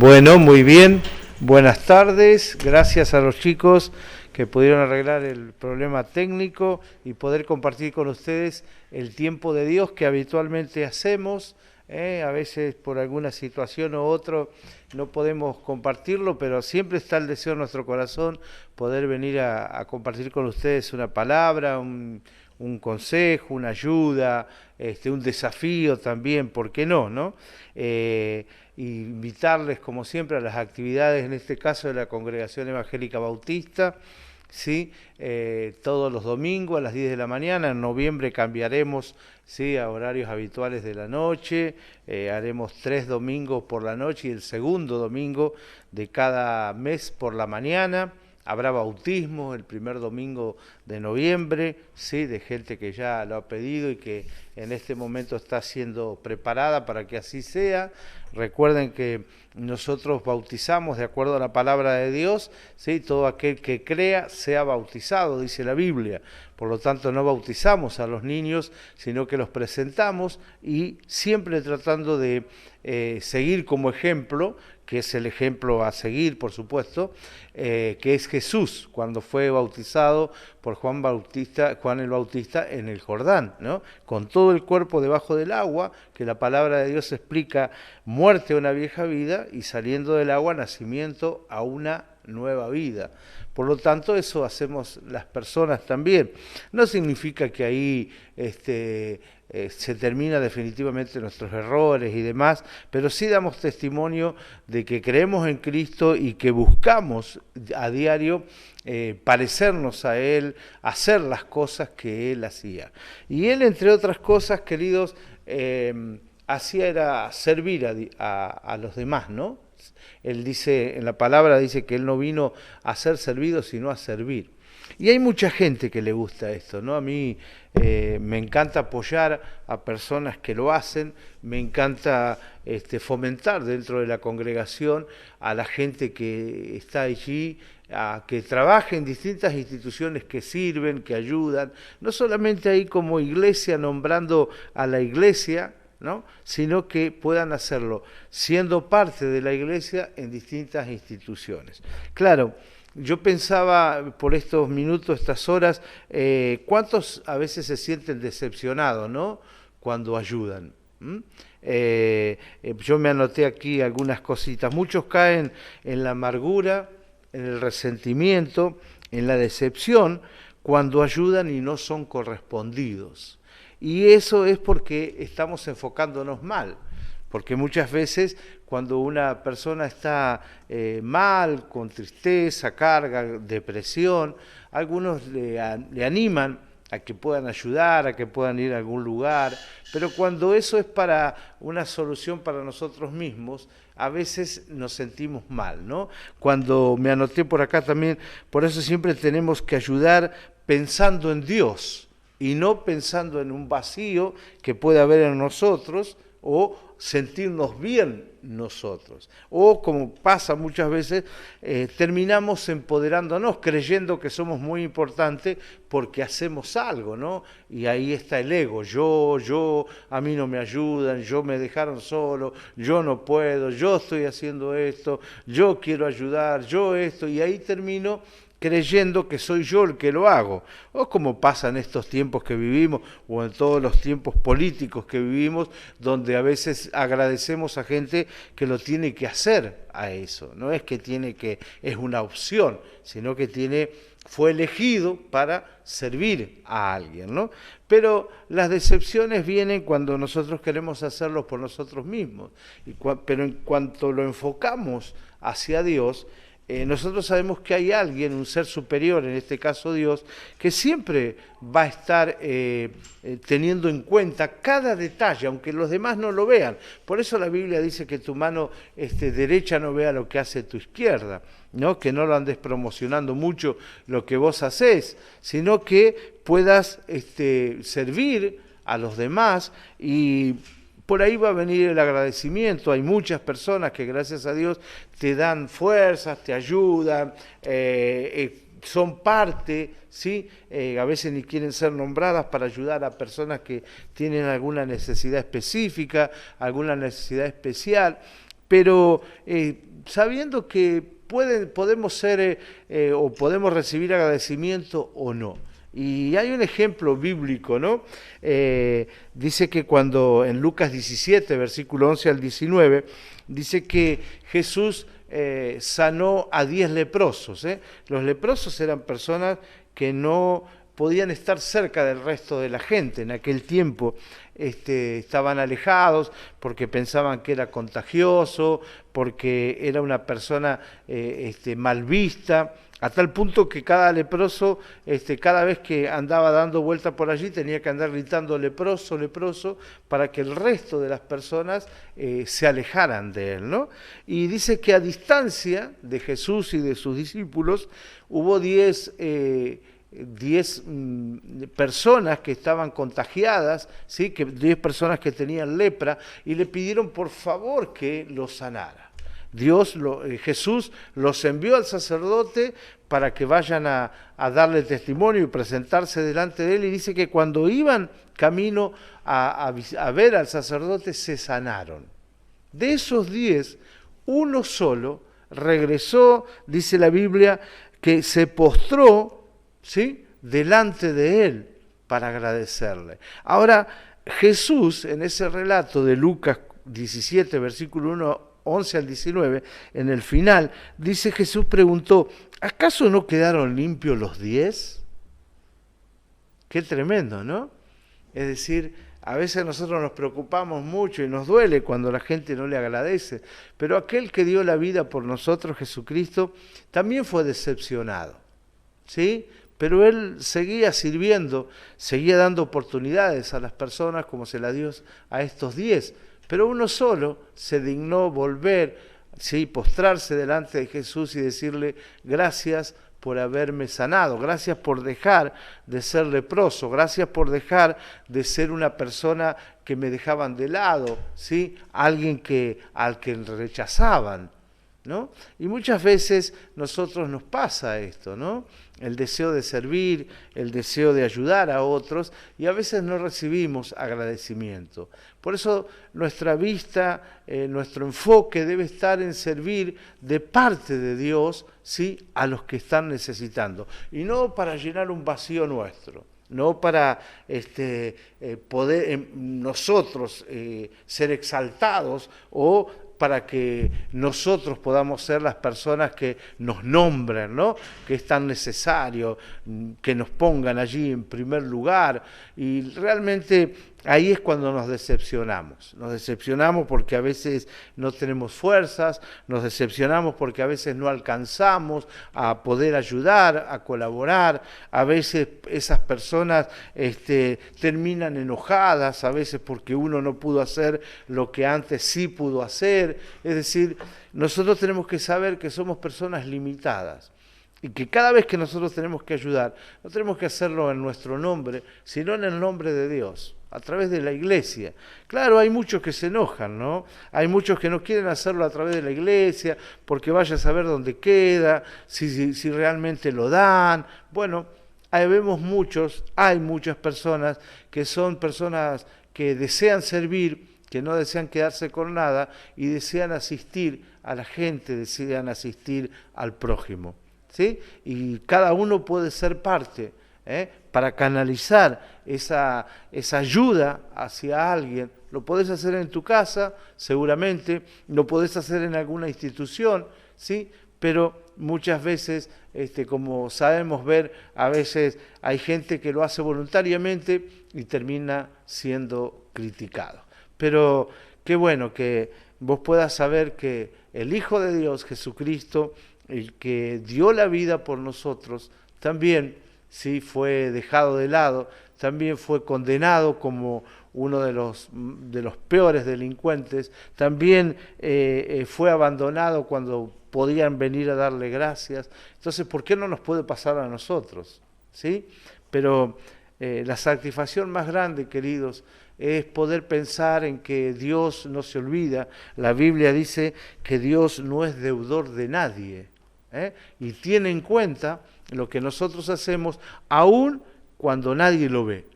Bueno, muy bien. Buenas tardes. Gracias a los chicos que pudieron arreglar el problema técnico y poder compartir con ustedes el tiempo de Dios que habitualmente hacemos. A veces por alguna situación u otro no podemos compartirlo, pero siempre está el deseo en nuestro corazón poder venir a compartir con ustedes una palabra, un consejo, una ayuda, un desafío también, ¿por qué no? ¿No? Invitarles, como siempre, a las actividades, en este caso de la Congregación Evangélica Bautista, ¿sí? Todos los domingos a las 10 de la mañana. En noviembre cambiaremos, ¿sí?, a horarios habituales de la noche. Haremos 3 domingos por la noche y el segundo domingo de cada mes por la mañana. Habrá bautismo el primer domingo de noviembre, ¿sí?, de gente que ya lo ha pedido y que en este momento está siendo preparada para que así sea. Recuerden que nosotros bautizamos de acuerdo a la palabra de Dios, ¿sí? Todo aquel que crea sea bautizado, dice la Biblia. Por lo tanto, no bautizamos a los niños, sino que los presentamos y siempre tratando de seguir como ejemplo, que es el ejemplo a seguir, por supuesto, que es Jesús, cuando fue bautizado por Juan el Bautista en el Jordán, ¿no? Con todo el cuerpo debajo del agua, que la palabra de Dios explica muerte a una vieja vida y saliendo del agua nacimiento a una nueva vida. Por lo tanto, eso hacemos las personas también. No significa que ahí se termina definitivamente nuestros errores y demás, pero sí damos testimonio de que creemos en Cristo y que buscamos a diario parecernos a Él, hacer las cosas que Él hacía. Y Él, entre otras cosas, queridos, hacía era servir a los demás, ¿no? Él dice, en la palabra dice que Él no vino a ser servido, sino a servir. Y hay mucha gente que le gusta esto, ¿no? A mí me encanta apoyar a personas que lo hacen, me encanta fomentar dentro de la congregación a la gente que está allí, a que trabaje en distintas instituciones que sirven, que ayudan, no solamente ahí como iglesia nombrando a la iglesia, ¿no?, sino que puedan hacerlo siendo parte de la iglesia en distintas instituciones. Claro, yo pensaba por estos minutos, estas horas, ¿cuántos a veces se sienten decepcionados, ¿no?, cuando ayudan? Yo me anoté aquí algunas cositas. Muchos caen en la amargura, en el resentimiento, en la decepción, cuando ayudan y no son correspondidos. Y eso es porque estamos enfocándonos mal, porque muchas veces cuando una persona está mal, con tristeza, carga, depresión, algunos le animan a que puedan ayudar, a que puedan ir a algún lugar, pero cuando eso es para una solución para nosotros mismos, a veces nos sentimos mal, ¿no? Cuando me anoté por acá también, por eso siempre tenemos que ayudar pensando en Dios, y no pensando en un vacío que puede haber en nosotros o sentirnos bien nosotros. O como pasa muchas veces, terminamos empoderándonos, creyendo que somos muy importantes porque hacemos algo, ¿no? Y ahí está el ego, yo, a mí no me ayudan, yo me dejaron solo, yo no puedo, yo estoy haciendo esto, yo quiero ayudar, yo esto, y ahí termino creyendo que soy yo el que lo hago, o como pasa en estos tiempos que vivimos, o en todos los tiempos políticos que vivimos, donde a veces agradecemos a gente que lo tiene que hacer a eso, no es que es una opción, sino que fue elegido para servir a alguien, ¿no? Pero las decepciones vienen cuando nosotros queremos hacerlo por nosotros mismos, pero en cuanto lo enfocamos hacia Dios, nosotros sabemos que hay alguien, un ser superior, en este caso Dios, que siempre va a estar teniendo en cuenta cada detalle, aunque los demás no lo vean. Por eso la Biblia dice que tu mano derecha no vea lo que hace tu izquierda, ¿no? Que no lo andes promocionando mucho lo que vos hacés, sino que puedas servir a los demás y por ahí va a venir el agradecimiento. Hay muchas personas que gracias a Dios te dan fuerzas, te ayudan, son parte, ¿sí? A veces ni quieren ser nombradas para ayudar a personas que tienen alguna necesidad específica, alguna necesidad especial, pero sabiendo que podemos ser o podemos recibir agradecimiento o no. Y hay un ejemplo bíblico, ¿no? Dice que cuando en Lucas 17, versículo 11 al 19, dice que Jesús sanó a 10 leprosos. Los leprosos eran personas que no podían estar cerca del resto de la gente. En aquel tiempo estaban alejados porque pensaban que era contagioso, porque era una persona mal vista, a tal punto que cada leproso, cada vez que andaba dando vuelta por allí, tenía que andar gritando leproso, leproso, para que el resto de las personas se alejaran de él, ¿no? Y dice que a distancia de Jesús y de sus discípulos hubo 10 personas que estaban contagiadas, ¿sí? 10 personas que tenían lepra, y le pidieron por favor que los sanara. Jesús los envió al sacerdote para que vayan a darle testimonio y presentarse delante de él, y dice que cuando iban camino a ver al sacerdote se sanaron. De esos 10, uno solo regresó, dice la Biblia, que se postró, ¿sí?, delante de él para agradecerle. Ahora, Jesús, en ese relato de Lucas 17, versículo 11 al 19, en el final, dice Jesús preguntó, ¿acaso no quedaron limpios los 10? Qué tremendo, ¿no? Es decir, a veces nosotros nos preocupamos mucho y nos duele cuando la gente no le agradece, pero aquel que dio la vida por nosotros, Jesucristo, también fue decepcionado, ¿sí? Pero él seguía sirviendo, seguía dando oportunidades a las personas como se las dio a estos 10, pero uno solo se dignó volver, ¿sí?, postrarse delante de Jesús y decirle gracias por haberme sanado, gracias por dejar de ser leproso, gracias por dejar de ser una persona que me dejaban de lado, ¿sí?, alguien al que rechazaban, ¿no? Y muchas veces nosotros nos pasa esto, ¿no? El deseo de servir, el deseo de ayudar a otros, y a veces no recibimos agradecimiento. Por eso nuestra vista, nuestro enfoque debe estar en servir de parte de Dios, ¿sí?, a los que están necesitando, y no para llenar un vacío nuestro, no para poder nosotros ser exaltados o para que nosotros podamos ser las personas que nos nombren, ¿no?, que es tan necesario, que nos pongan allí en primer lugar. Y realmente ahí es cuando nos decepcionamos. Nos decepcionamos porque a veces no tenemos fuerzas, nos decepcionamos porque a veces no alcanzamos a poder ayudar, a colaborar. A veces esas personas terminan enojadas, a veces porque uno no pudo hacer lo que antes sí pudo hacer. Es decir, nosotros tenemos que saber que somos personas limitadas y que cada vez que nosotros tenemos que ayudar, no tenemos que hacerlo en nuestro nombre, sino en el nombre de Dios, a través de la iglesia. Claro, hay muchos que se enojan, ¿no? Hay muchos que no quieren hacerlo a través de la iglesia, porque vaya a saber dónde queda, si realmente lo dan. Bueno, hay muchas personas que son personas que desean servir, que no desean quedarse con nada y desean asistir a la gente, desean asistir al prójimo, ¿sí? Y cada uno puede ser parte, para canalizar esa ayuda hacia alguien. Lo podés hacer en tu casa, seguramente, lo podés hacer en alguna institución, ¿sí? Pero muchas veces, como sabemos ver, a veces hay gente que lo hace voluntariamente y termina siendo criticado. Pero qué bueno que vos puedas saber que el Hijo de Dios, Jesucristo, el que dio la vida por nosotros, también sí fue dejado de lado, también fue condenado como uno de los peores delincuentes, también fue abandonado cuando podían venir a darle gracias. Entonces, ¿por qué no nos puede pasar a nosotros? ¿Sí? Pero la satisfacción más grande, queridos, es poder pensar en que Dios no se olvida. La Biblia dice que Dios no es deudor de nadie, y tiene en cuenta lo que nosotros hacemos aún cuando nadie lo ve.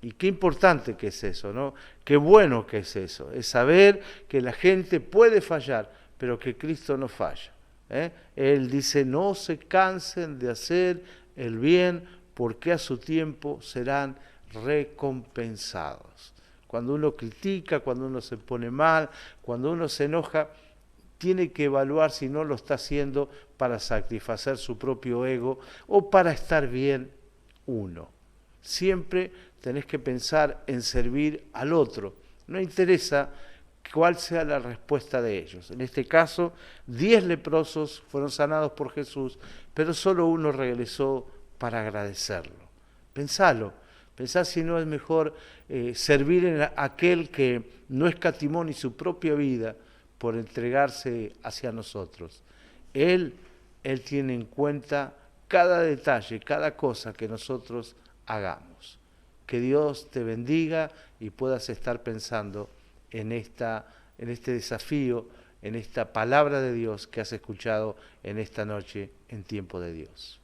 Y qué importante que es eso, ¿no? Qué bueno que es eso, es saber que la gente puede fallar, pero que Cristo no falla. Él dice, no se cansen de hacer el bien, porque a su tiempo serán recompensados. Cuando uno critica, cuando uno se pone mal, cuando uno se enoja, tiene que evaluar si no lo está haciendo para satisfacer su propio ego o para estar bien uno. Siempre tenés que pensar en servir al otro. No interesa cuál sea la respuesta de ellos. En este caso, 10 leprosos fueron sanados por Jesús, pero solo uno regresó para agradecerlo. Pensá si no es mejor servir en aquel que no escatimó ni su propia vida por entregarse hacia nosotros. Él tiene en cuenta cada detalle, cada cosa que nosotros hagamos. Que Dios te bendiga y puedas estar pensando en este desafío, en esta palabra de Dios que has escuchado en esta noche en Tiempo de Dios.